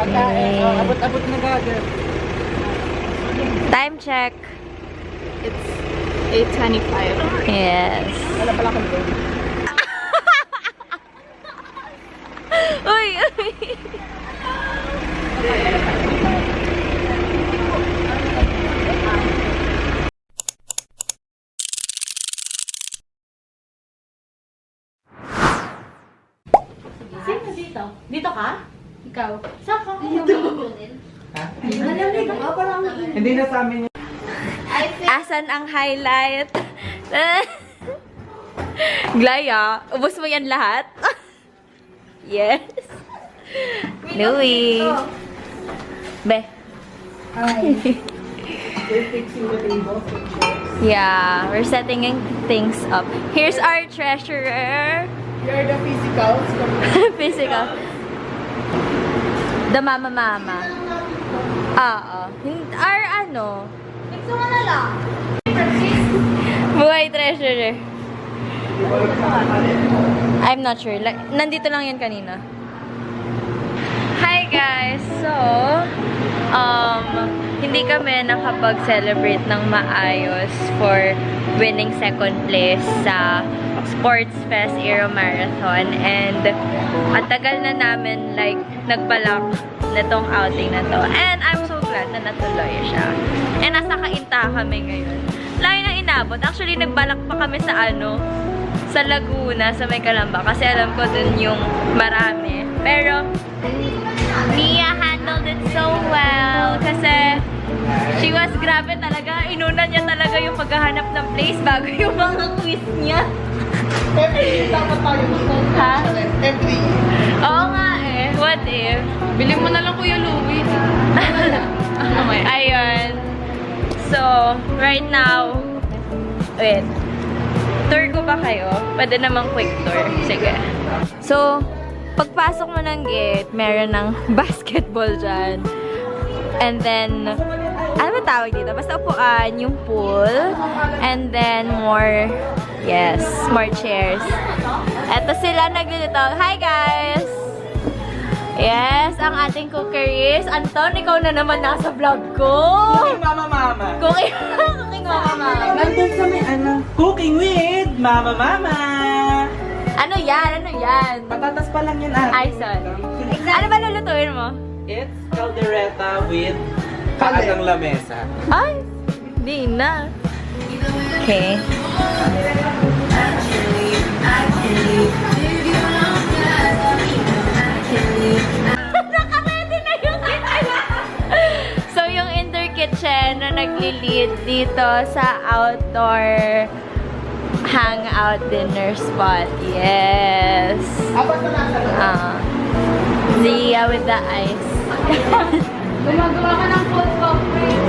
Abot-abot na gagawin. Time check. It's 8:25. Yes. Wala pala akong phone. Uy, uy. Sino dito? Dito ka? Ikaw? Saan ka? Ha? Hindi na sa amin yun. Asan ang highlight? Glaya, ubos mo yan lahat? Yes. Louie. Be. We're fixing the table. Yeah, we're setting things up. Here's our treasurer. You're the physicals. Physical. The mama. Oo. Our ano? Gusto mo na lang. Buhay treasurer. I'm not sure. Like, nandito lang yan kanina. Hi guys! So, hindi kami nakapag-celebrate ng maayos for winning second place sa Sports Fest Aero Marathon. And at tagal na namin like nagbalak na tong outing na to. And I'm so glad na natuloy siya. And nasa Kainta kami ngayon. Layo na inabot. Actually, nagbalak pa kami sa sa Laguna, sa May Calamba. Kasi alam ko dun yung marami. Pero, Mia handled it so well. Kasi, she was grabe talaga. Inuna niya talaga yung paghahanap ng place bago yung mga quiz niya. Dapat tayo Ha? Every Oo nga eh. What if? Bili mo na lang Kuya Louie. Ayun. So, right now, wait. Tour ko ba kayo? Pwede namang quick tour. Sige. So, pagpasok mo ng gate, meron ng basketball dyan. And then, ano ba tawag dito? Basta upuan, yung pool. And then, more chairs. Eto sila naglilito. Hi guys! Yes, ang ating cooker is Anton, ikaw na naman nasa vlog ko. Cooking Mama. Cooking mama. Nandun kami, Cooking with Mama. Ano yan? Patatas pa lang yan, ate. Ay, sorry. Ano ba lulutuin mo? It's caldereta with kaagang lamesa. Ay, di na. Okay. Nakamete na yung So, yung indoor kitchen na nagli-lead dito sa outdoor hangout dinner spot. Yes. Zia with the ice. Gumagawa ka ng food cocktail.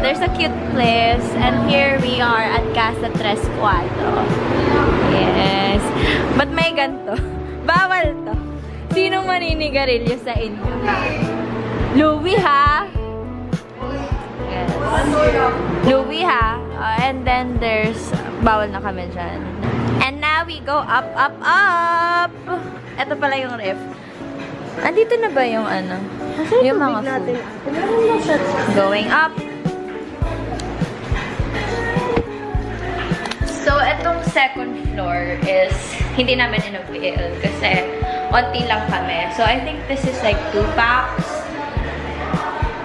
There's a cute place, and here we are at Casa Tres Cuatro. Yes. Ba't may ganito? Bawal to. Sinong maninigarilyo sa inyo? Louie, ha? Yes. Louie, ha? And then there's, bawal na kami dyan. And now we go up. Ito pala yung ref. Andito na ba yung yung mga food? Going up. So, etong second floor is hindi namin in-avail kasi onti lang kami. So, I think this is like 2 packs.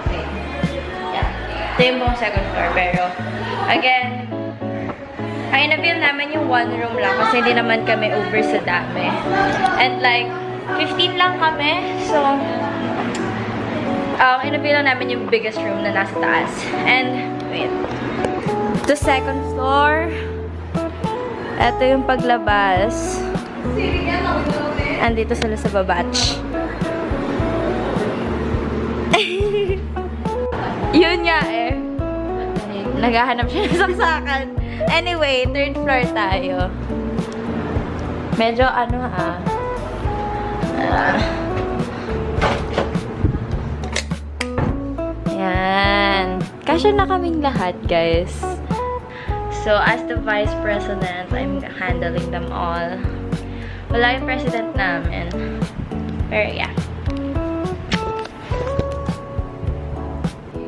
Okay. Yeah. Ito yung buong second floor. Pero, again, ang in-avail namin yung 1 room lang kasi hindi naman kami over sa dami. And like, 15 lang kami. So, in-avail lang namin yung biggest room na nasa taas. And, wait. The second floor. Ito yung paglabas. Andito sila sa babatch. Yun nga eh. Naghahanap siya ng saksakan. Anyway, third floor tayo. Medyo yan. Kasya na kaming lahat, guys. So, as the vice president, I'm handling them all. Wala yung president namin. Pero yeah.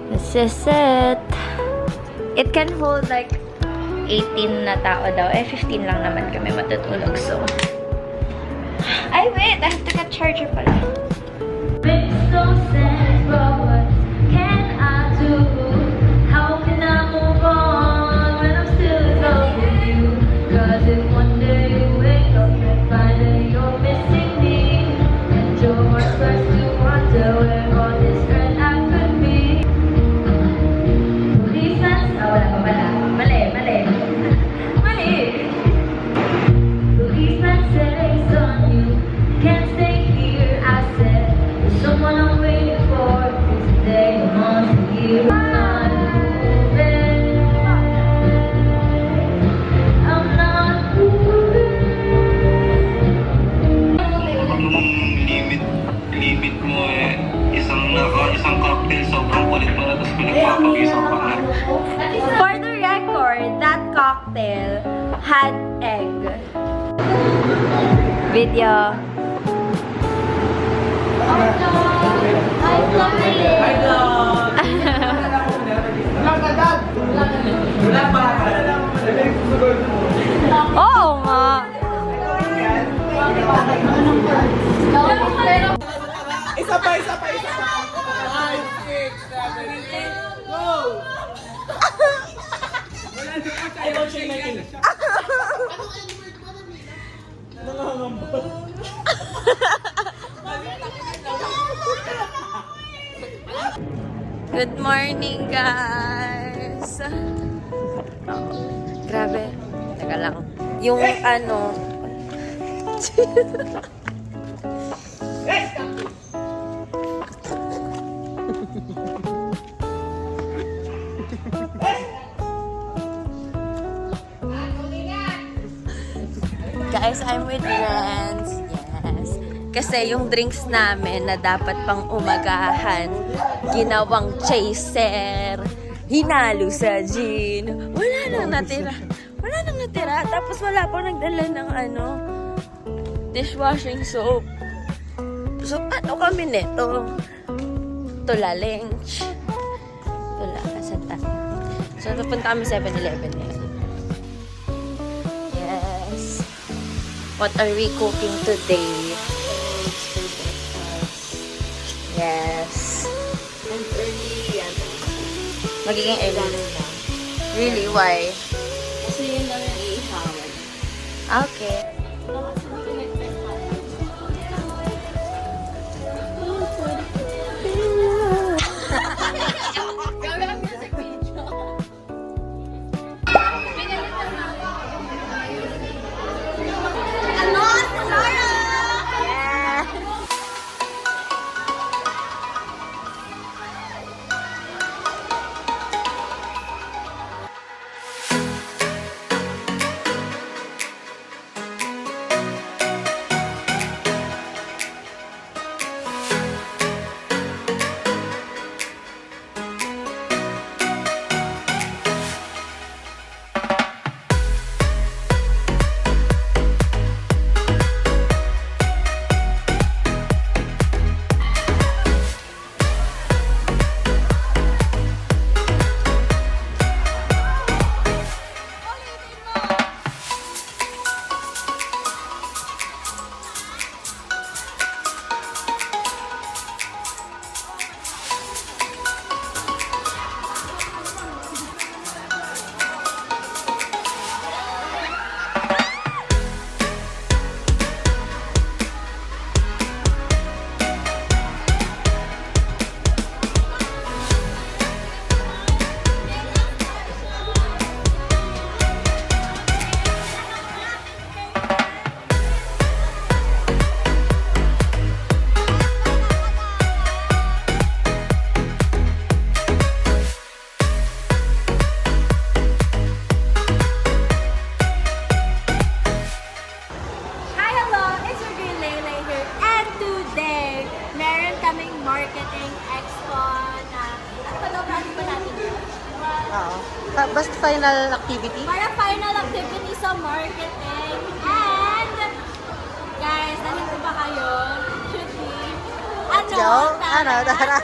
This is it. It can hold like 18 na tao daw. 15 lang naman kami matutulog. So, ay wait! I have to get charger pala. Makes no sense, but what can I do? How can I move on when I'm still in love with you? Cause if one day you wake up and find that you're missing me, and your heart starts to wonder where on this earth I could be. Policeman, wala pa pala. Mali. Policeman says on you, can't stay here. I said, there's someone I'm waiting for. Today I'm on here. I'm not moving. I'm not moving. Limit mo isang cocktail, sobrang kulit mo na, tapos pinagpapawisan ka na. For the record, that cocktail had egg. Video. Oo nga. Isa pa. 5, 6, 7, 8, go! Wala na pa tayo siya. Good morning, guys! Oh, grabe. Teka lang. Yung ano... Guys, I'm with Renz. Yes. Kasi yung drinks namin na dapat pang umagahan, ginawang chaser, hinalo sa gin. Wala nang natira. Tapos wala pang nagdala ng dishwashing soap. So, ano kami nito? Tulalench. Asan tayo? So, napunta kami 7-Eleven ngayon. Yes. What are we cooking today? Yes. And early, Magiging early. Really? Why? kasi yun lang yung iihawan. Okay. Basta final activity? Para final activity sa marketing. And, guys, nandito ba kayo? Should be. go? Ano, tara.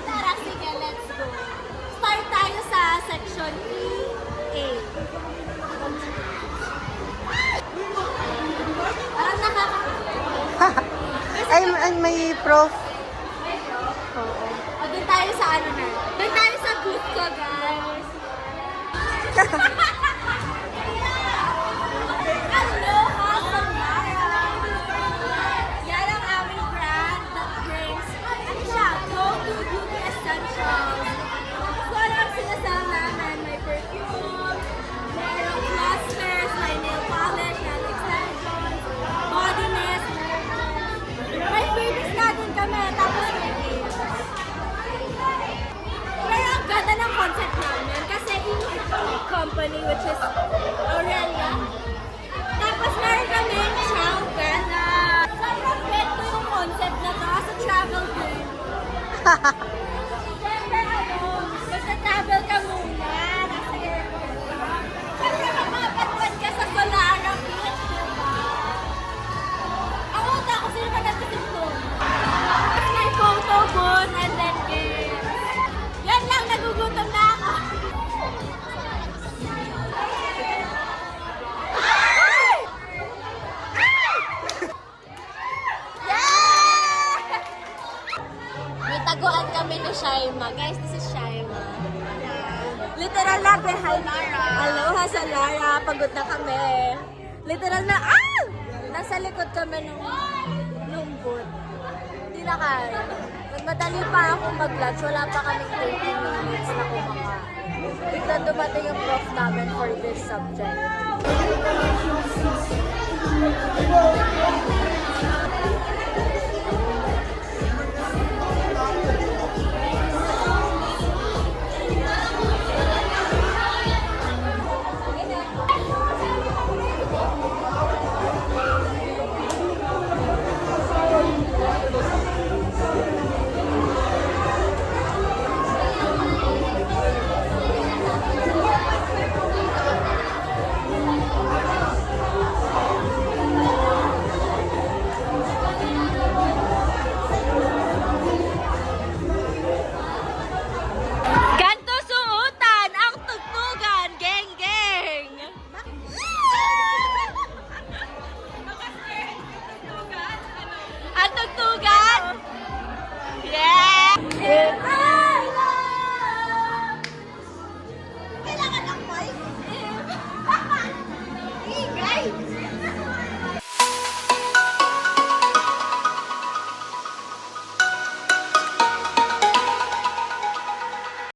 Tara, sige, let's go. Start tayo sa section A. Parang Ay, may prof. Oo. O, dun tayo sa ano na. Dun tayo sa booth ko, guys. Aloha, Samara! Yan ang aming brand that brings, ano siya, go-to beauty essentials. So, ano ang sinasama namin? May perfume, merong clusters, may nail polish, nail extensions, body mist, may freebies na din kami, tapos may gifts. Pero ang ganda ng concept namin kasi in company which is Aurelia. Tapos meron kami Chow Gala. Sobrang bet ko yung concept na to as a travel girl. Siyempre magta-travel ka muna. Nasa airport. Siyempre mapapatpad ka sa Solara Beach, diba? Ako ta, kung sino ka natitin doon. Tapos may photo booth and then games. Yan lang, nagugutom na ako. May taguan kami ni Shaima. Guys, this is Shaima. Literal na, behind Lara. Aloha sa Lara. Pagod na kami. Literal na, nasa likod kami nung booth. Hindi na kaya. Nagmadali pa akong mag-lunch. Wala pa kaming 30 minutes na kumakain. Biglang dumating yung prof namin for this subject. Ganto suotan ang tugtugan, geng geng. Ang tugtugan? Yeah!